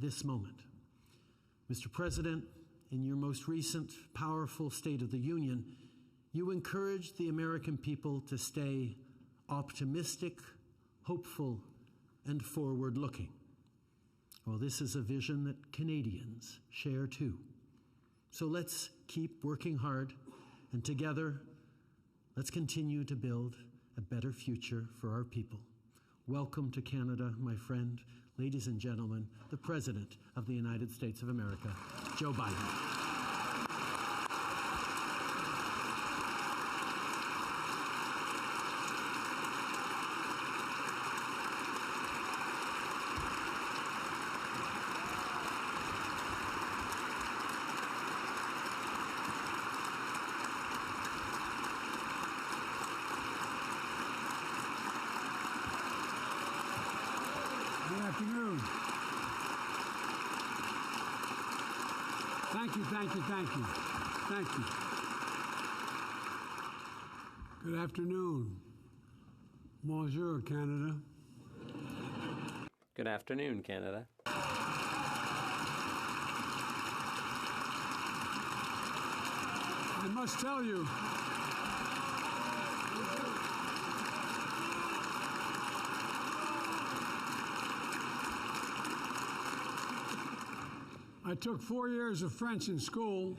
this moment. Mr. President, in your most recent powerful State of the Union, you encouraged the American people to stay optimistic, hopeful, and forward-looking. Well, this is a vision that Canadians share too. So let's keep working hard, and together, let's continue to build a better future for our people. Welcome to Canada, my friend. Ladies and gentlemen, the President of the United States of America, Joe Biden. Good afternoon. Thank you. Good afternoon. Bonjour, Canada. Good afternoon, Canada. I must tell you, I took 4 years of French in school.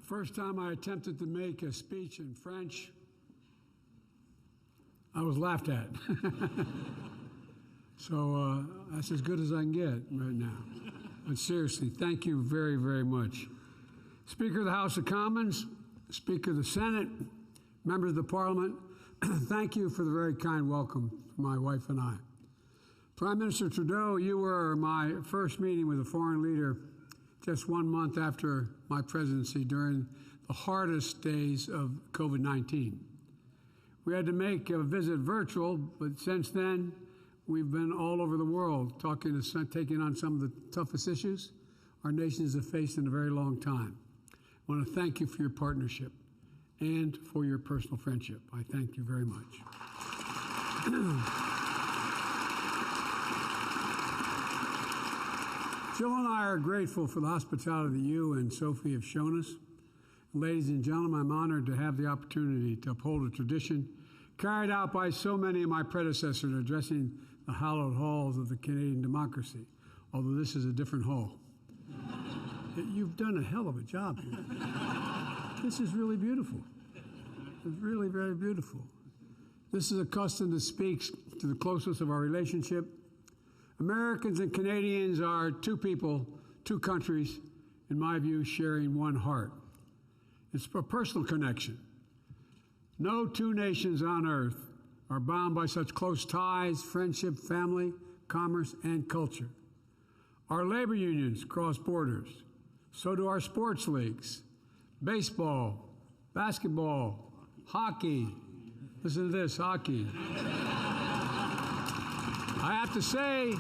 First time I attempted to make a speech in French, I was laughed at. So that's as good as I can get right now. But seriously, thank you very, very much. Speaker of the House of Commons, Speaker of the Senate, members of the Parliament, thank you for the very kind welcome for my wife and I. Prime Minister Trudeau, you were my first meeting with a foreign leader just 1 month after my presidency during the hardest days of COVID-19. We had to make a visit virtual, but since then, we've been all over the world taking on some of the toughest issues our nations have faced in a very long time. I want to thank you for your partnership and for your personal friendship. I thank you very much. Jill and I are grateful for the hospitality that you and Sophie have shown us. Ladies and gentlemen, I'm honored to have the opportunity to uphold a tradition carried out by so many of my predecessors in addressing the hallowed halls of the Canadian democracy, although this is a different hall. You've done a hell of a job here. This is really beautiful. It's really very beautiful. This is a custom that speaks to the closeness of our relationship. Americans and Canadians are two people, two countries, in my view, sharing one heart. It's a personal connection. No two nations on earth are bound by such close ties, friendship, family, commerce, and culture. Our labor unions cross borders. So do our sports leagues. Baseball, basketball, hockey. Listen to this, hockey. I have to say,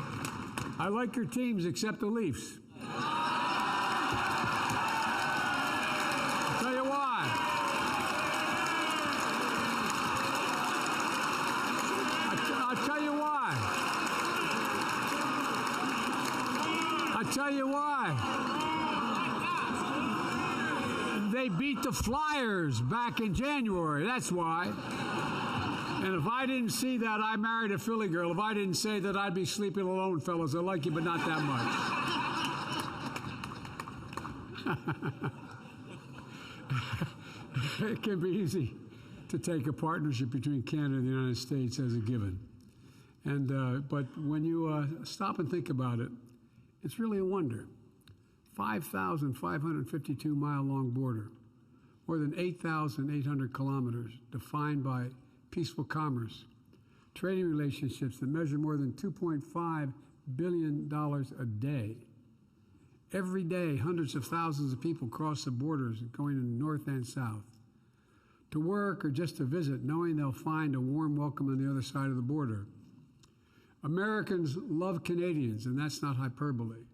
I like your teams except the Leafs. I'll tell you why. I'll tell you why. I'll tell you why. They beat the Flyers back in January. That's why. And if I didn't see that, I married a Philly girl. If I didn't say that, I'd be sleeping alone, fellas. I like you, but not that much. It can be easy to take a partnership between Canada and the United States as a given. But when you stop and think about it, it's really a wonder. 5,552-mile-long border, more than 8,800 kilometers, defined by peaceful commerce, trading relationships that measure more than $2.5 billion a day. Every day, hundreds of thousands of people cross the borders going in north and south to work or just to visit, knowing they'll find a warm welcome on the other side of the border. Americans love Canadians, and that's not hyperbole.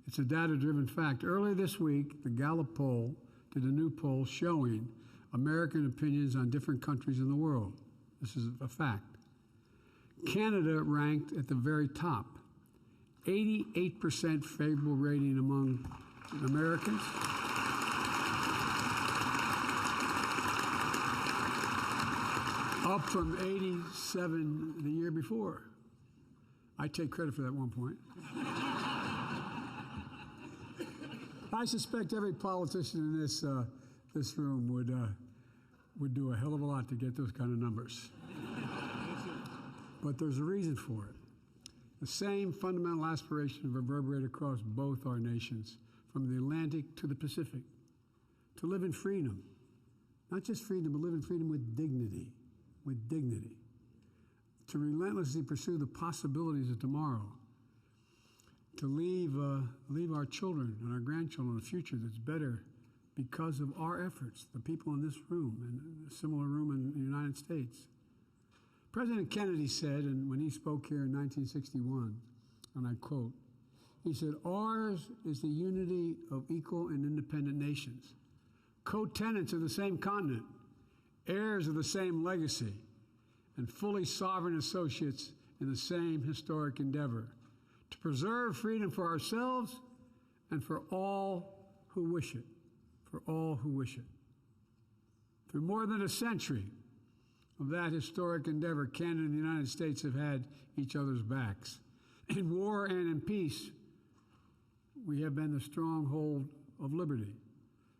It's a data-driven fact. Earlier this week, the Gallup poll did a new poll showing American opinions on different countries in the world. This is a fact. Canada ranked at the very top, 88% favorable rating among Americans. Up from 87 the year before. I take credit for that one point. I suspect every politician in this room would do a hell of a lot to get those kind of numbers. But there's a reason for it. The same fundamental aspiration reverberate across both our nations, from the Atlantic to the Pacific, to live in freedom. Not just freedom, but live in freedom with dignity. With dignity. To relentlessly pursue the possibilities of tomorrow. To leave our children and our grandchildren a future that's better because of our efforts, the people in this room and a similar room in the United States. President Kennedy said, and when he spoke here in 1961, and I quote, he said, "Ours is the unity of equal and independent nations, co-tenants of the same continent, heirs of the same legacy, and fully sovereign associates in the same historic endeavor, to preserve freedom for ourselves and for all who wish it, for all who wish it." Through more than a century of that historic endeavor, Canada and the United States have had each other's backs. In war and in peace, we have been the stronghold of liberty,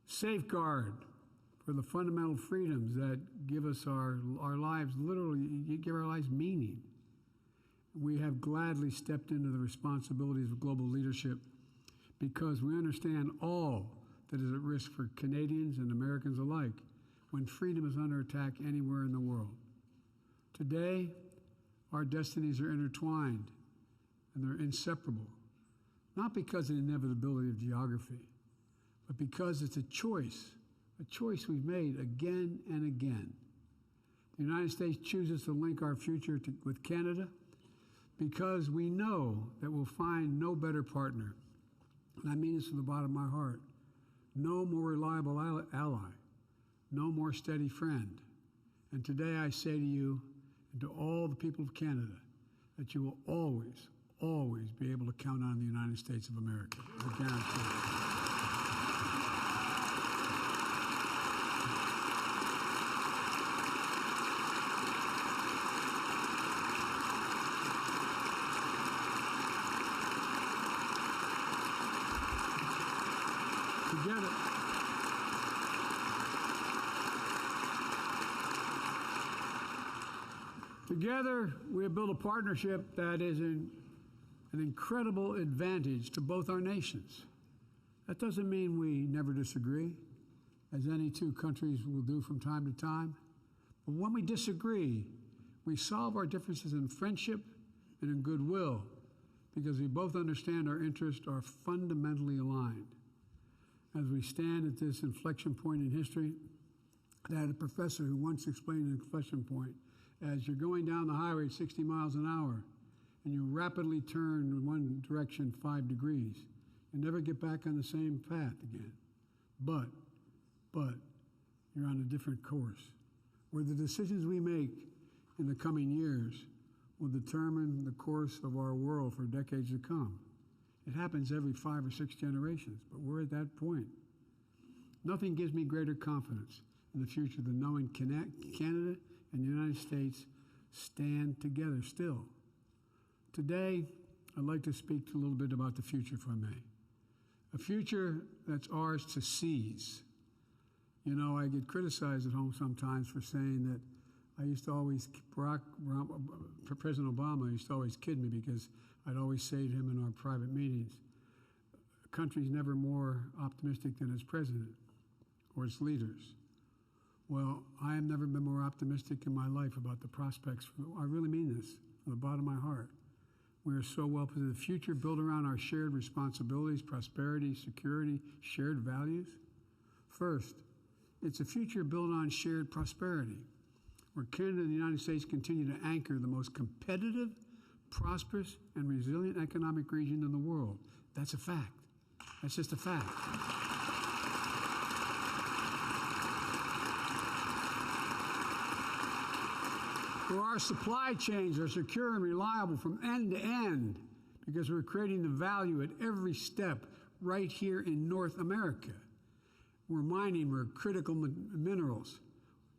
safeguard for the fundamental freedoms that give us our lives, literally give our lives meaning. We have gladly stepped into the responsibilities of global leadership because we understand all that is at risk for Canadians and Americans alike when freedom is under attack anywhere in the world. Today, our destinies are intertwined and they're inseparable, not because of the inevitability of geography, but because it's a choice we've made again and again. The United States chooses to link our future with Canada because we know that we'll find no better partner, and I mean this from the bottom of my heart, no more reliable ally, no more steady friend. And today I say to you and to all the people of Canada that you will always, always be able to count on the United States of America. I guarantee it. Together, we have built a partnership that is an incredible advantage to both our nations. That doesn't mean we never disagree, as any two countries will do from time to time. But when we disagree, we solve our differences in friendship and in goodwill, because we both understand our interests are fundamentally aligned. As we stand at this inflection point in history, I had a professor who once explained an inflection point as you're going down the highway at 60 miles an hour and you rapidly turn in one direction 5 degrees, you never get back on the same path again. But you're on a different course, where the decisions we make in the coming years will determine the course of our world for decades to come. It happens every 5 or 6 generations, but we're at that point. Nothing gives me greater confidence in the future than knowing Canada and the United States stand together still. Today, I'd like to speak a little bit about the future, if I may. A future that's ours to seize. You know, I get criticized at home sometimes for saying that I used to always, President Obama used to always kid me because I'd always say to him in our private meetings, a country's never more optimistic than its president or its leaders. Well, I have never been more optimistic in my life about the prospects. I really mean this from the bottom of my heart. We are so well positioned. The future built around our shared responsibilities, prosperity, security, shared values. First, it's a future built on shared prosperity, where Canada and the United States continue to anchor the most competitive, prosperous, and resilient economic region in the world. That's a fact. That's just a fact. where our supply chains are secure and reliable from end to end, because we're creating the value at every step right here in North America. We're mining critical minerals,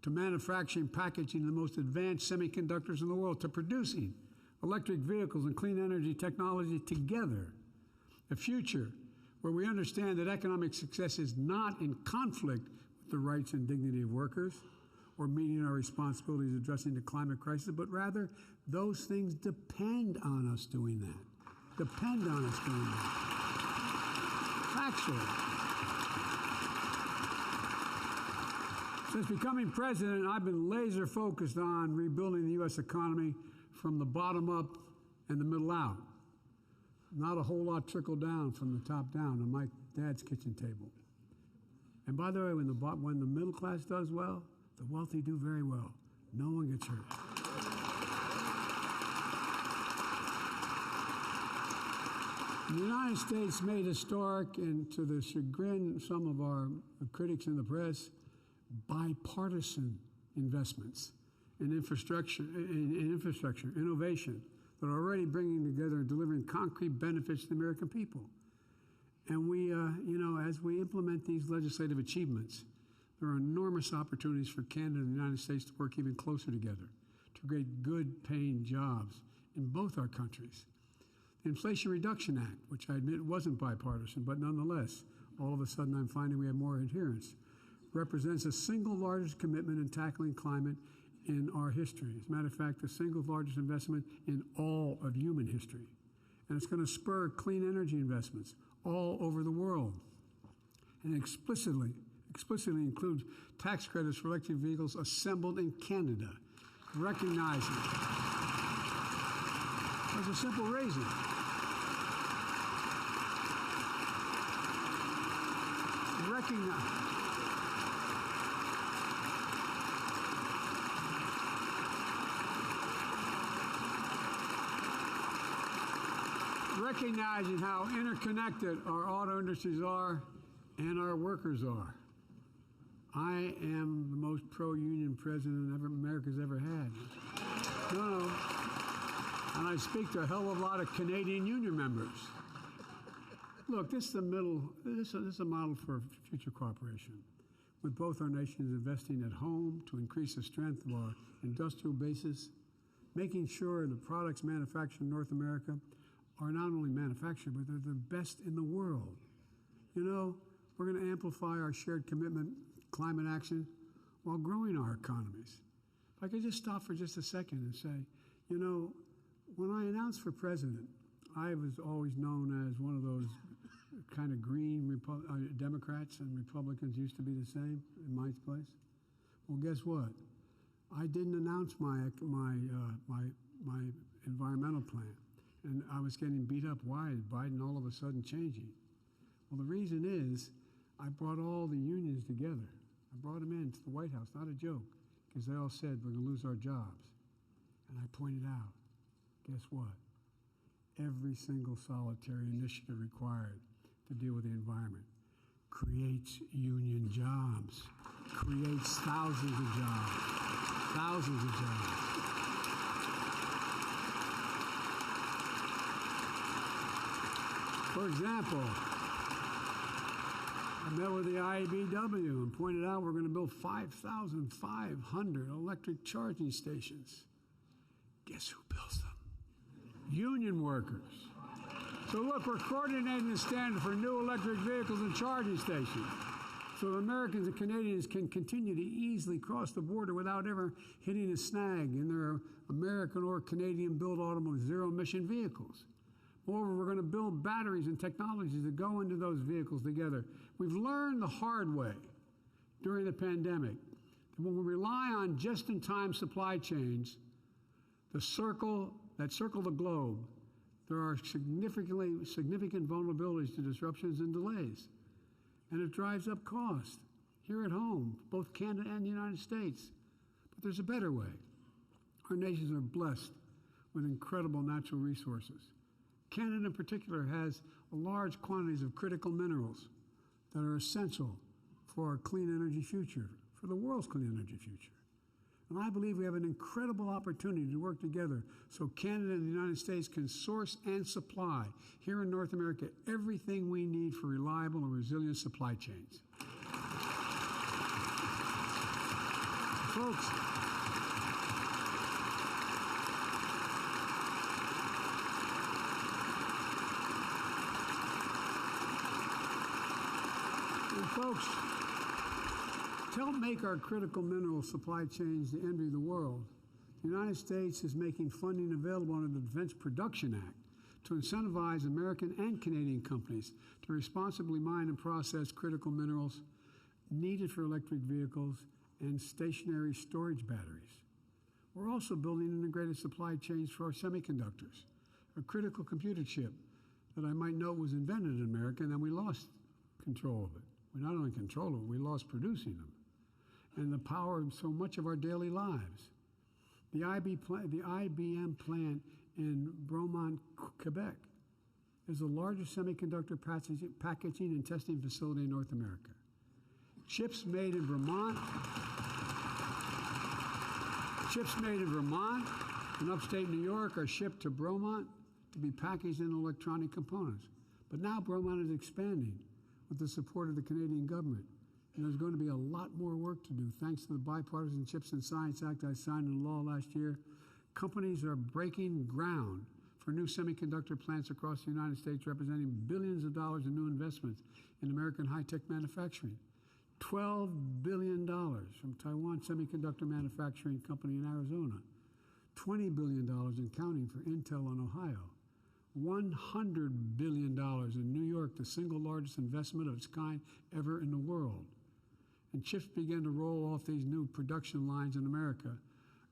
to manufacturing, packaging the most advanced semiconductors in the world, to producing electric vehicles and clean energy technology together. A future where we understand that economic success is not in conflict with the rights and dignity of workers or meeting our responsibilities addressing the climate crisis, but rather those things depend on us doing that. Depend on us doing that. Factually. Since becoming president, I've been laser focused on rebuilding the U.S. economy from the bottom up and the middle out. Not a whole lot trickled down from the top down on my dad's kitchen table. And by the way, when the middle class does well, the wealthy do very well. No one gets hurt. The United States made historic, and to the chagrin of some of our critics in the press, bipartisan investments in infrastructure, innovation, that are already bringing together and delivering concrete benefits to the American people. And we, as we implement these legislative achievements, there are enormous opportunities for Canada and the United States to work even closer together, to create good-paying jobs in both our countries. The Inflation Reduction Act, which I admit wasn't bipartisan, but nonetheless, all of a sudden I'm finding we have more adherence, represents the single largest commitment in tackling climate in our history. As a matter of fact, the single largest investment in all of human history. And it's going to spur clean energy investments all over the world. And explicitly includes tax credits for electric vehicles assembled in Canada, recognizing. There's a simple reason. Recognizing how interconnected our auto industries are and our workers are. I am the most pro-union president America's ever had. No. And I speak to a hell of a lot of Canadian union members. Look, this is a model for future cooperation, with both our nations investing at home to increase the strength of our industrial basis, making sure the products manufactured in North America are not only manufactured, but they're the best in the world. You know, we're going to amplify our shared commitment to climate action while growing our economies. If I could just stop for just a second and say, you know, when I announced for president, I was always known as one of those kind of green Democrats, and Republicans used to be the same in my place. Well, guess what? I didn't announce my environmental plan. And I was getting beat up. Why is Biden all of a sudden changing? Well, the reason is I brought all the unions together. I brought them into the White House, not a joke, because they all said we're going to lose our jobs. And I pointed out, guess what? Every single solitary initiative required to deal with the environment creates union jobs, creates thousands of jobs, thousands of jobs. For example, I met with the IBEW and pointed out we're going to build 5,500 electric charging stations. Guess who builds them? Union workers. So look, we're coordinating the standard for new electric vehicles and charging stations, so Americans and Canadians can continue to easily cross the border without ever hitting a snag in their American or Canadian-built automobiles, zero-emission vehicles. Moreover, we're going to build batteries and technologies that go into those vehicles together. We've learned the hard way during the pandemic that when we rely on just-in-time supply chains, that circle the globe, there are significant vulnerabilities to disruptions and delays. And it drives up cost here at home, both Canada and the United States. But there's a better way. Our nations are blessed with incredible natural resources. Canada in particular has large quantities of critical minerals that are essential for our clean energy future, for the world's clean energy future. And I believe we have an incredible opportunity to work together so Canada and the United States can source and supply here in North America everything we need for reliable and resilient supply chains. Folks, to help make our critical mineral supply chains the envy of the world, the United States is making funding available under the Defense Production Act to incentivize American and Canadian companies to responsibly mine and process critical minerals needed for electric vehicles and stationary storage batteries. We're also building integrated supply chains for our semiconductors, a critical computer chip that I might note was invented in America, and then we lost control of it. We not only control it, we lost producing them and the power of so much of our daily lives. The IBM plant in Bromont, Quebec, is the largest semiconductor packaging and testing facility in North America. Chips made in Vermont in upstate New York are shipped to Bromont to be packaged in electronic components. But now Bromont is expanding with the support of the Canadian government. And there's going to be a lot more work to do. Thanks to the Bipartisan Chips and Science Act I signed into law last year, companies are breaking ground for new semiconductor plants across the United States, representing billions of dollars in new investments in American high-tech manufacturing. $12 billion from Taiwan Semiconductor Manufacturing Company in Arizona. $20 billion in counting for Intel in Ohio. $100 billion in New York, the single largest investment of its kind ever in the world. And chips begin to roll off these new production lines in America.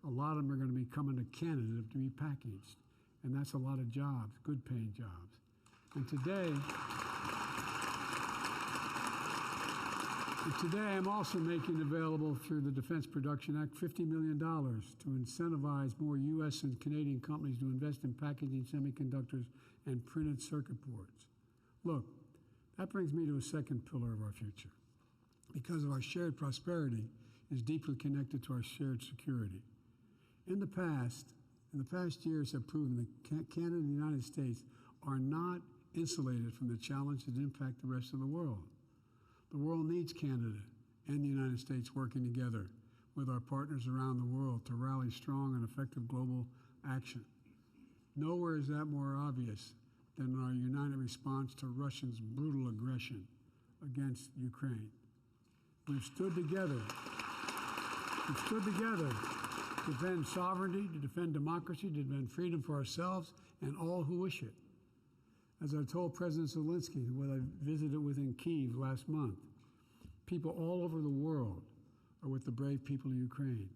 A lot of them are going to be coming to Canada to be packaged. And that's a lot of jobs, good paying jobs. And today I'm also making available through the Defense Production Act $50 million to incentivize more U.S. and Canadian companies to invest in packaging semiconductors and printed circuit boards. Look, that brings me to a second pillar of our future. Because of our shared prosperity is deeply connected to our shared security. In the past years have proven that Canada and the United States are not insulated from the challenges that impact the rest of the world. The world needs Canada and the United States working together with our partners around the world to rally strong and effective global action. Nowhere is that more obvious than in our united response to Russia's brutal aggression against Ukraine. We've stood together to defend sovereignty, to defend democracy, to defend freedom for ourselves and all who wish it. As I told President Zelensky, when I visited with in Kyiv last month, people all over the world are with the brave people of Ukraine.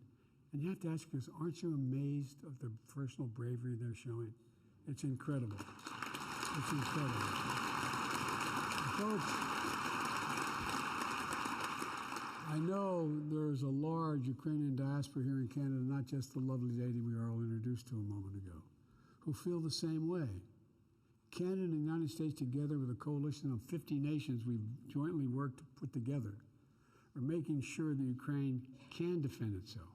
And you have to ask yourself, aren't you amazed of the personal bravery they're showing? It's incredible. It's incredible. Folks, I know there's a large Ukrainian diaspora here in Canada, not just the lovely lady we were all introduced to a moment ago, who feel the same way. Canada and the United States, together with a coalition of 50 nations we've jointly worked to put together, are making sure that Ukraine can defend itself.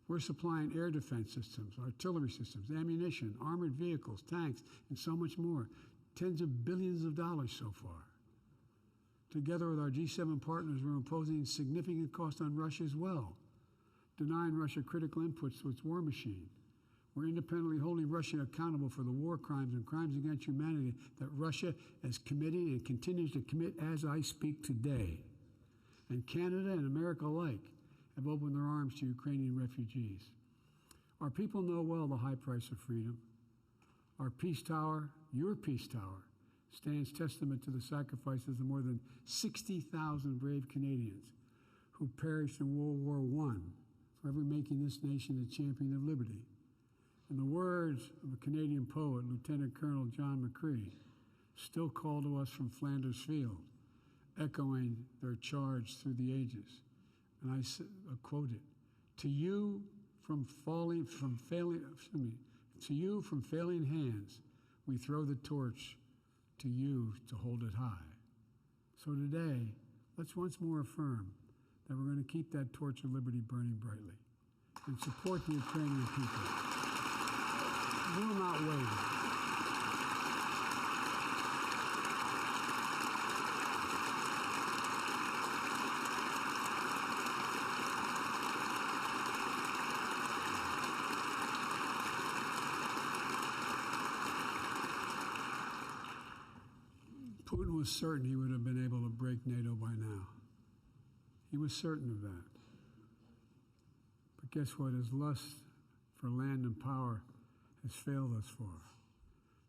We're supplying air defense systems, artillery systems, ammunition, armored vehicles, tanks, and so much more. Tens of billions of dollars so far. Together with our G7 partners, we're imposing significant cost on Russia as well, denying Russia critical inputs to its war machine. We're independently holding Russia accountable for the war crimes and crimes against humanity that Russia is committing and continues to commit as I speak today. And Canada and America alike have opened their arms to Ukrainian refugees. Our people know well the high price of freedom. Our peace tower, your peace tower, stands testament to the sacrifices of more than 60,000 brave Canadians who perished in World War I, forever making this nation the champion of liberty. In the words of a Canadian poet, Lieutenant Colonel John McCree, still call to us from Flanders Field, echoing their charge through the ages. And I quote it, to you from failing hands, we throw the torch, to you to hold it high. So today, let's once more affirm that we're going to keep that torch of liberty burning brightly. and support the Ukrainian people. We will not waver. Putin was certain he would have been able to break NATO by now. He was certain of that. But guess what? His lust for land and power has failed us far.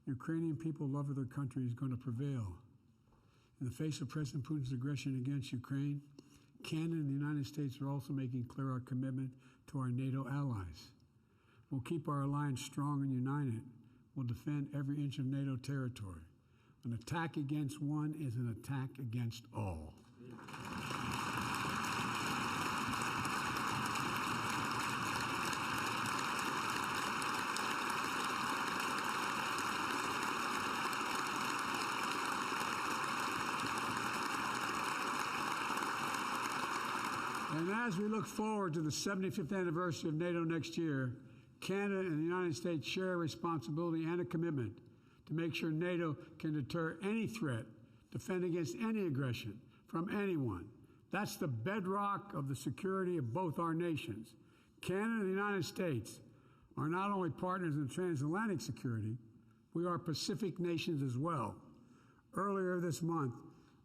Ukrainian people love of their country is going to prevail. In the face of President Putin's aggression against Ukraine, Canada and the United States are also making clear our commitment to our NATO allies. We'll keep our alliance strong and united. We'll defend every inch of NATO territory. An attack against one is an attack against all. And as we look forward to the 75th anniversary of NATO next year, Canada and the United States share a responsibility and a commitment to make sure NATO can deter any threat, defend against any aggression from anyone. That's the bedrock of the security of both our nations. Canada and the United States are not only partners in transatlantic security, we are Pacific nations as well. Earlier this month,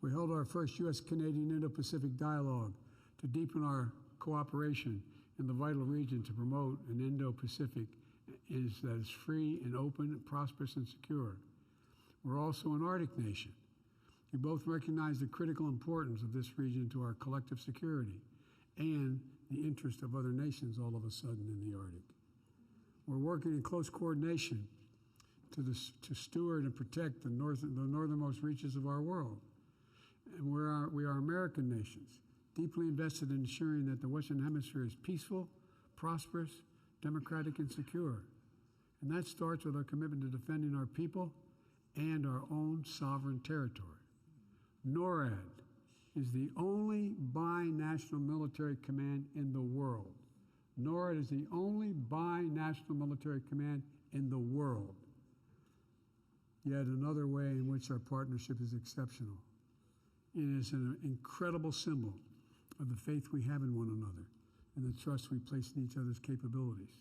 we held our first U.S.-Canadian Indo-Pacific dialogue to deepen our cooperation in the vital region to promote an Indo-Pacific that is free and open, prosperous and secure. We're also an Arctic nation. We both recognize the critical importance of this region to our collective security and the interest of other nations all of a sudden in the Arctic. We're working in close coordination to steward and protect the northernmost reaches of our world. And we are American nations, deeply invested in ensuring that the Western Hemisphere is peaceful, prosperous, democratic, and secure. And that starts with our commitment to defending our people and our own sovereign territory. Norad is the only binational military command in the world. NORAD is the only binational military command in the world. Yet another way in which our partnership is exceptional. It is an incredible symbol of the faith we have in one another and the trust we place in each other's capabilities.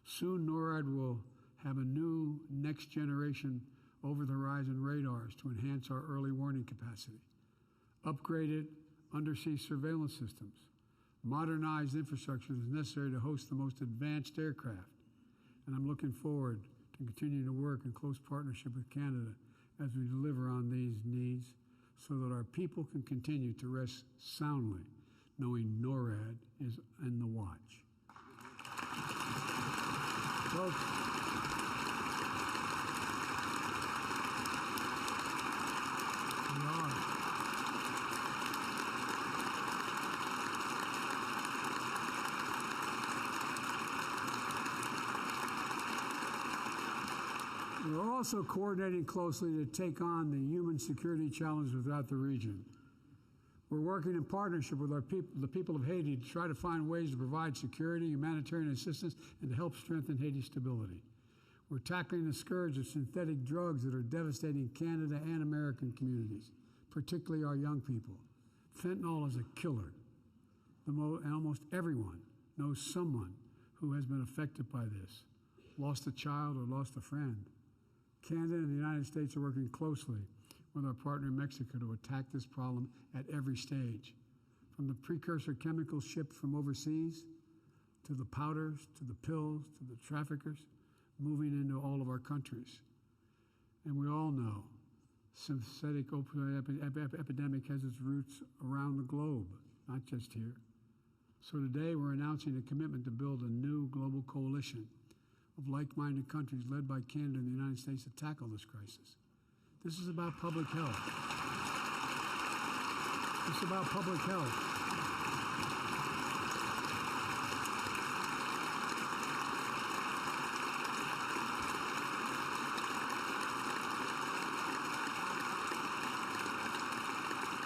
Soon, NORAD will have a new next generation over-the-horizon radars to enhance our early warning capacity, upgraded undersea surveillance systems, modernized infrastructure that is necessary to host the most advanced aircraft. And I'm looking forward to continuing to work in close partnership with Canada as we deliver on these needs so that our people can continue to rest soundly, knowing NORAD is in the watch. Folks, we are. We're also coordinating closely to take on the human security challenges throughout the region. We're working in partnership with the people of Haiti to try to find ways to provide security, humanitarian assistance, and to help strengthen Haiti's stability. We're tackling the scourge of synthetic drugs that are devastating Canada and American communities, particularly our young people. Fentanyl is a killer. And almost everyone knows someone who has been affected by this, lost a child or lost a friend. Canada and the United States are working closely with our partner Mexico to attack this problem at every stage, from the precursor chemicals shipped from overseas, to the powders, to the pills, to the traffickers, moving into all of our countries. And we all know synthetic opioid epidemic has its roots around the globe, not just here. So today we're announcing a commitment to build a new global coalition of like-minded countries led by Canada and the United States to tackle this crisis. This is about public health. This is about public health.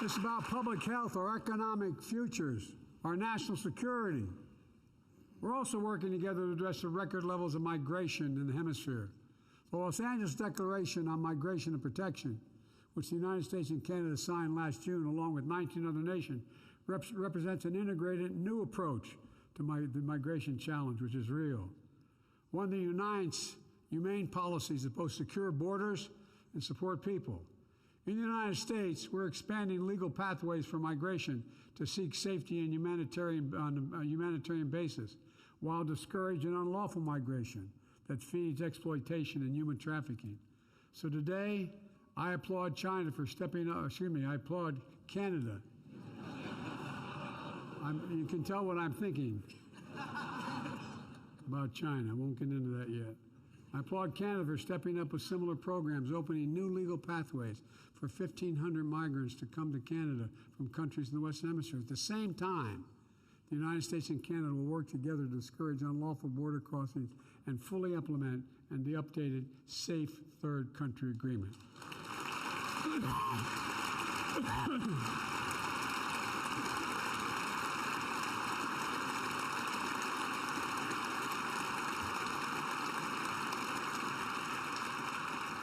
It's about public health, our economic futures, our national security. We're also working together to address the record levels of migration in the hemisphere. The Los Angeles Declaration on Migration and Protection, which the United States and Canada signed last June along with 19 other nations, represents an integrated new approach to the migration challenge, which is real. One that unites humane policies that both secure borders and support people. In the United States, we're expanding legal pathways for migration to seek safety and on a humanitarian basis, while discouraging unlawful migration that feeds exploitation and human trafficking. So today, I applaud China for stepping up. I applaud Canada. You can tell what I'm thinking about China. I won't get into that yet. I applaud Canada for stepping up with similar programs, opening new legal pathways for 1,500 migrants to come to Canada from countries in the Western Hemisphere. At the same time, the United States and Canada will work together to discourage unlawful border crossings and fully implement the updated Safe Third Country Agreement.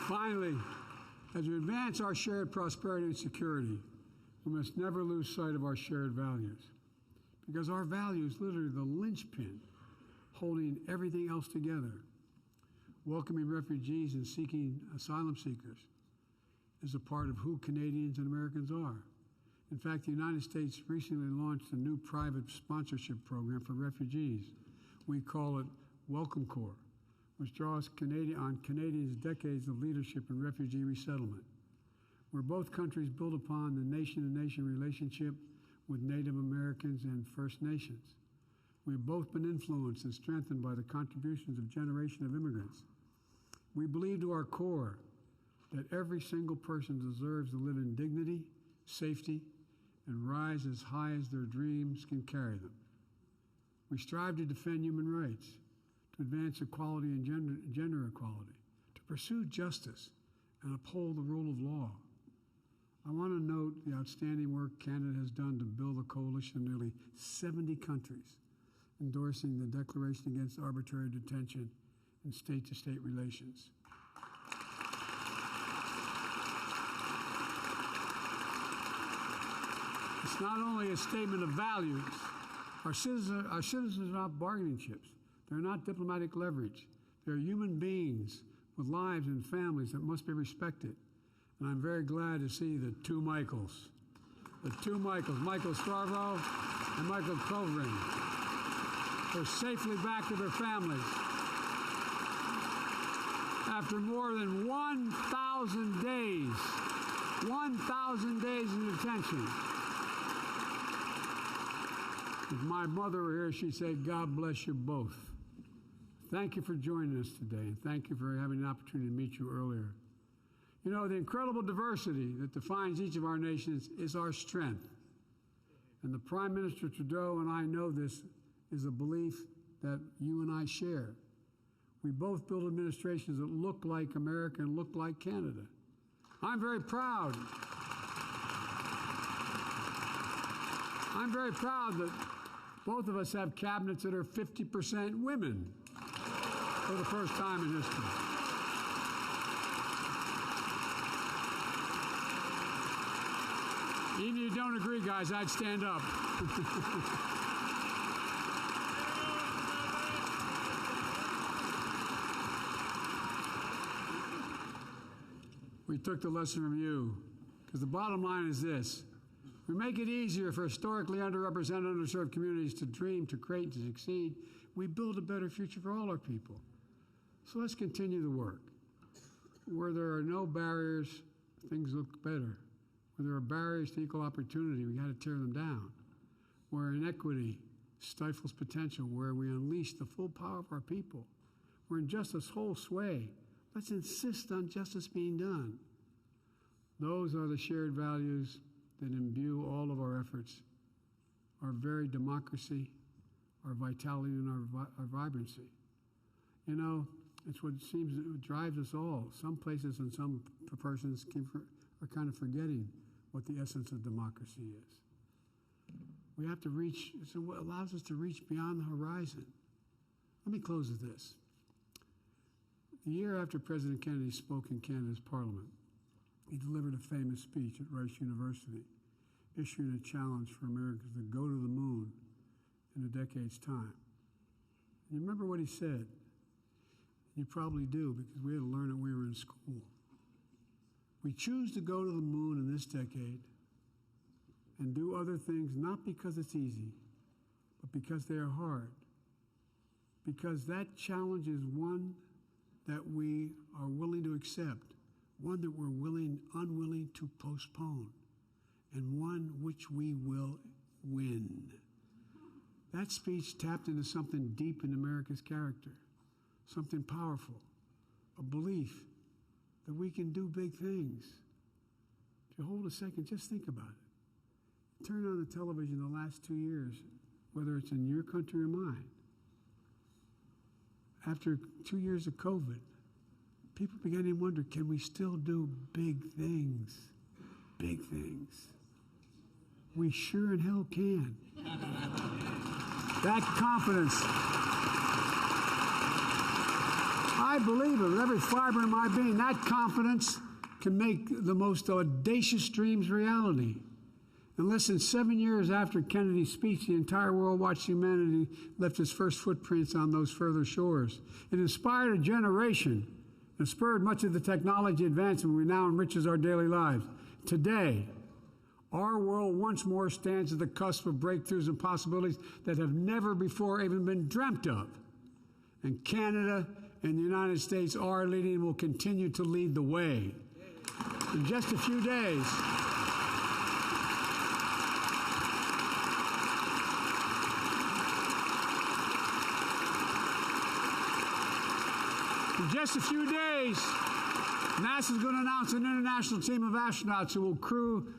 Finally, as we advance our shared prosperity and security, we must never lose sight of our shared values, because our values literally the linchpin holding everything else together. Welcoming refugees and seeking asylum seekers is a part of who Canadians and Americans are. In fact, the United States recently launched a new private sponsorship program for refugees. We call it Welcome Corps, which draws on Canadians' decades of leadership in refugee resettlement, where both countries build upon the nation-to-nation relationship with Native Americans and First Nations. We've both been influenced and strengthened by the contributions of a generation of immigrants. We believe to our core that every single person deserves to live in dignity, safety, and rise as high as their dreams can carry them. We strive to defend human rights, to advance equality and gender equality, to pursue justice, and uphold the rule of law. I want to note the outstanding work Canada has done to build a coalition of nearly 70 countries endorsing the Declaration Against Arbitrary Detention and State-to-State Relations. It's not only a statement of values. Our citizens are not bargaining chips. They're not diplomatic leverage. They're human beings with lives and families that must be respected. And I'm very glad to see the two Michaels, Michael Starvo and Michael Covering. They're safely back to their families after more than 1,000 days, 1,000 days in detention. If my mother were here, she'd say, God bless you both. Thank you for joining us today, and thank you for having the opportunity to meet you earlier. You know, the incredible diversity that defines each of our nations is our strength. And the Prime Minister Trudeau and I know this is a belief that you and I share. We both build administrations that look like America and look like Canada. I'm very proud that both of us have cabinets that are 50% women for the first time in history. Even if you don't agree, guys, I'd stand up. We took the lesson from you, because the bottom line is this. We make it easier for historically underrepresented, underserved communities to dream, to create, to succeed. We build a better future for all our people. So let's continue the work. Where there are no barriers, things look better. Where there are barriers to equal opportunity, we got to tear them down. Where inequity stifles potential, where we unleash the full power of our people, where injustice holds sway, let's insist on justice being done. Those are the shared values that imbue all of our efforts, our very democracy, our vitality, and our vibrancy. You know, it's what seems it drives us all. Some places and some persons are kind of forgetting what the essence of democracy is. We have to reach, it's what allows us to reach beyond the horizon. Let me close with this. The year after President Kennedy spoke in Canada's Parliament, he delivered a famous speech at Rice University, issuing a challenge for Americans to go to the moon in a decade's time. You remember what he said? You probably do, because we had to learn it when we were in school. We choose to go to the moon in this decade and do other things not because it's easy, but because they are hard. Because that challenge is one that we are willing to accept, one that we're unwilling to postpone, and one which we will win. That speech tapped into something deep in America's character, something powerful, a belief that we can do big things. If you hold a second, just think about it. Turn on the television the last 2 years, whether it's in your country or mine. After 2 years of COVID, people began to wonder, can we still do big things? Big things. We sure in hell can. That confidence, I believe it with every fiber in my being, that confidence can make the most audacious dreams reality. And less than 7 years after Kennedy's speech, the entire world watched humanity left its first footprints on those further shores. It inspired a generation and spurred much of the technology advancement we now enriches our daily lives. Today, our world once more stands at the cusp of breakthroughs and possibilities that have never before even been dreamt of. And Canada and the United States are leading and will continue to lead the way. In just a few days, NASA's going to announce an international team of astronauts who will crew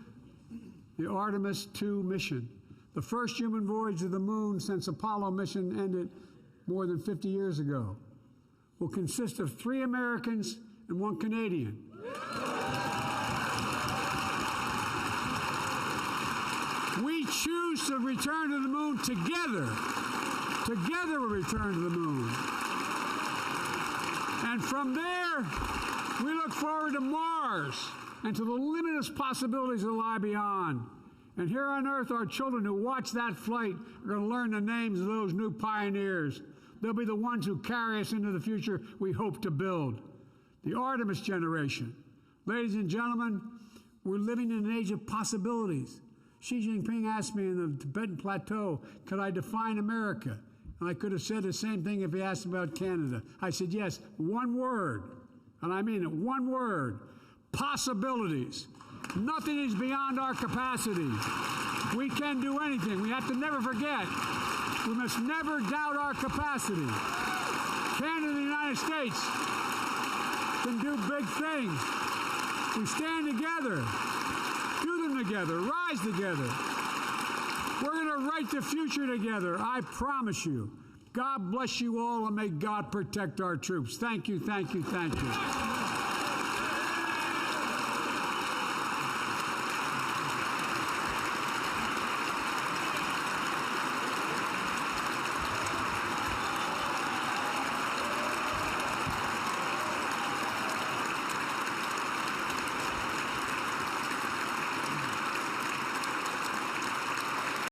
the Artemis II mission, the first human voyage to the moon since Apollo mission ended more than 50 years ago. Will consist of 3 Americans and 1 Canadian. We choose to return to the moon together. Together we'll return to the moon. And from there, we look forward to Mars and to the limitless possibilities that lie beyond. And here on Earth, our children who watch that flight are going to learn the names of those new pioneers. They'll be the ones who carry us into the future we hope to build. The Artemis generation. Ladies and gentlemen, we're living in an age of possibilities. Xi Jinping asked me in the Tibetan Plateau, could I define America? And I could have said the same thing if he asked about Canada. I said, yes, one word, and I mean it, one word, possibilities. Nothing is beyond our capacity. We can do anything. We have to never forget. We must never doubt our capacity. Canada and the United States can do big things. We stand together, do them together, rise together. We're going to write the future together, I promise you. God bless you all, and may God protect our troops. Thank you, thank you, thank you.